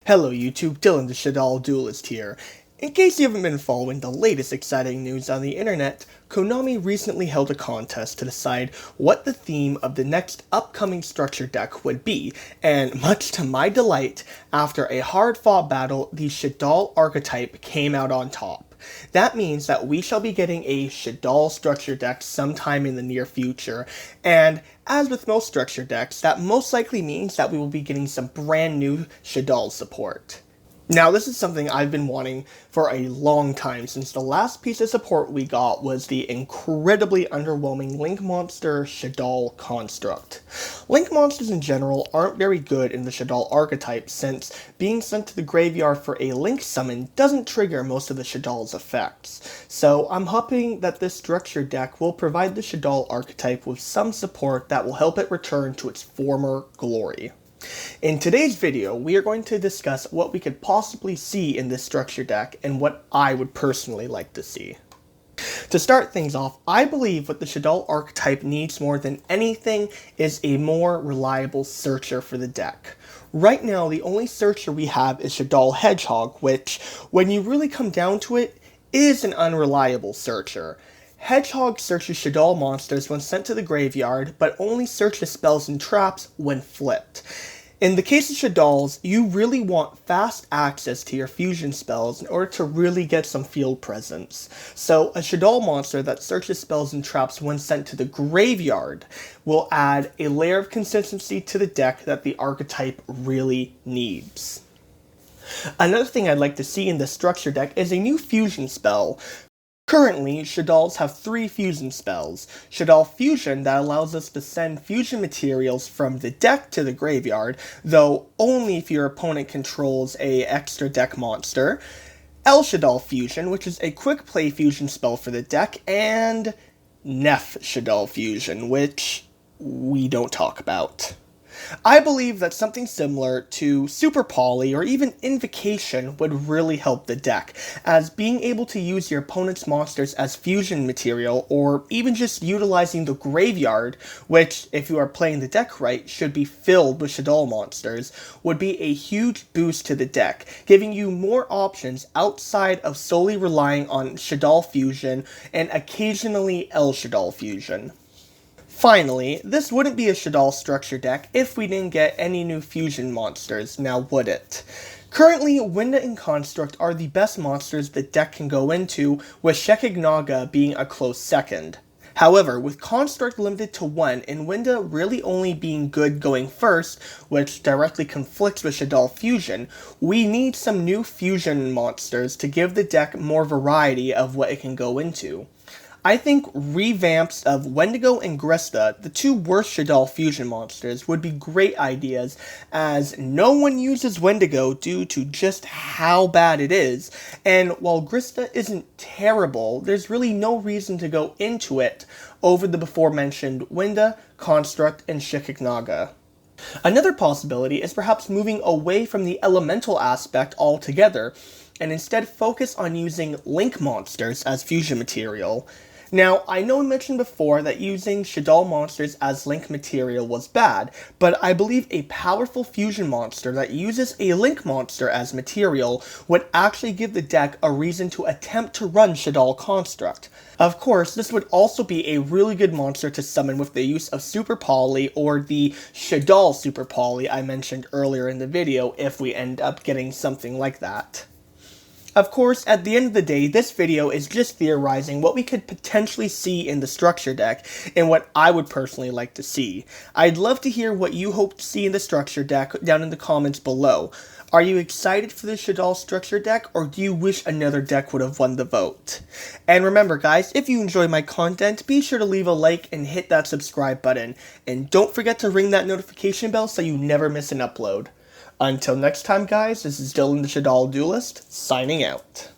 Hello YouTube, Dylan the Shaddoll Duelist here. In case you haven't been following the latest exciting news on the internet, Konami recently held a contest to decide what the theme of the next upcoming structure deck would be, and much to my delight, after a hard-fought battle, the Shaddoll archetype came out on top. That means that we shall be getting a Shaddoll structure deck sometime in the near future, and as with most structure decks, that most likely means that we will be getting some brand new Shaddoll support. Now, this is something I've been wanting for a long time, since the last piece of support we got was the incredibly underwhelming Link Monster Shaddoll construct. Link monsters in general aren't very good in the Shaddoll archetype, since being sent to the graveyard for a Link summon doesn't trigger most of the Shaddoll's effects. So I'm hoping that this structure deck will provide the Shaddoll archetype with some support that will help it return to its former glory. In today's video, we are going to discuss what we could possibly see in this structure deck and what I would personally like to see. To start things off, I believe what the Shaddoll archetype needs more than anything is a more reliable searcher for the deck. Right now, the only searcher we have is Shaddoll Hedgehog, which, when you really come down to it, is an unreliable searcher. Hedgehog searches Shaddoll monsters when sent to the graveyard, but only searches spells and traps when flipped. In the case of Shaddolls, you really want fast access to your fusion spells in order to really get some field presence. So a Shaddoll monster that searches spells and traps when sent to the graveyard will add a layer of consistency to the deck that the archetype really needs. Another thing I'd like to see in this structure deck is a new fusion spell. Currently, Shaddolls have 3 fusion spells. Shaddoll Fusion, that allows us to send fusion materials from the deck to the graveyard, though only if your opponent controls a extra deck monster. Shaddoll Fusion, which is a quick play fusion spell for the deck, and Shaddoll Fusion, which we don't talk about. I believe that something similar to Super Poly or even Invocation would really help the deck, as being able to use your opponent's monsters as fusion material, or even just utilizing the graveyard, which, if you are playing the deck right, should be filled with Shaddoll monsters, would be a huge boost to the deck, giving you more options outside of solely relying on Shaddoll Fusion and occasionally Shaddoll Fusion. Finally, this wouldn't be a Shaddoll structure deck if we didn't get any new fusion monsters, now would it? Currently, Winda and Construct are the best monsters the deck can go into, with Shekignaga being a close second. However, with Construct limited to 1 and Winda really only being good going first, which directly conflicts with Shaddoll Fusion, we need some new fusion monsters to give the deck more variety of what it can go into. I think revamps of Wendigo and Grista, the 2 worst Shaddoll fusion monsters, would be great ideas, as no one uses Wendigo due to just how bad it is, and while Grista isn't terrible, there's really no reason to go into it over the before-mentioned Winda, Construct, and Shekignaga. Another possibility is perhaps moving away from the elemental aspect altogether, and instead focus on using Link monsters as fusion material. Now, I know I mentioned before that using Shaddoll monsters as Link material was bad, but I believe a powerful fusion monster that uses a Link monster as material would actually give the deck a reason to attempt to run Shaddoll Construct. Of course, this would also be a really good monster to summon with the use of Super Poly or the Shaddoll Super Poly I mentioned earlier in the video if we end up getting something like that. Of course, at the end of the day, this video is just theorizing what we could potentially see in the structure deck and what I would personally like to see. I'd love to hear what you hope to see in the structure deck down in the comments below. Are you excited for the Shaddoll structure deck, or do you wish another deck would have won the vote? And remember guys, if you enjoy my content, be sure to leave a like and hit that subscribe button. And don't forget to ring that notification bell so you never miss an upload. Until next time guys, this is Dylan the Shaddoll Duelist, signing out.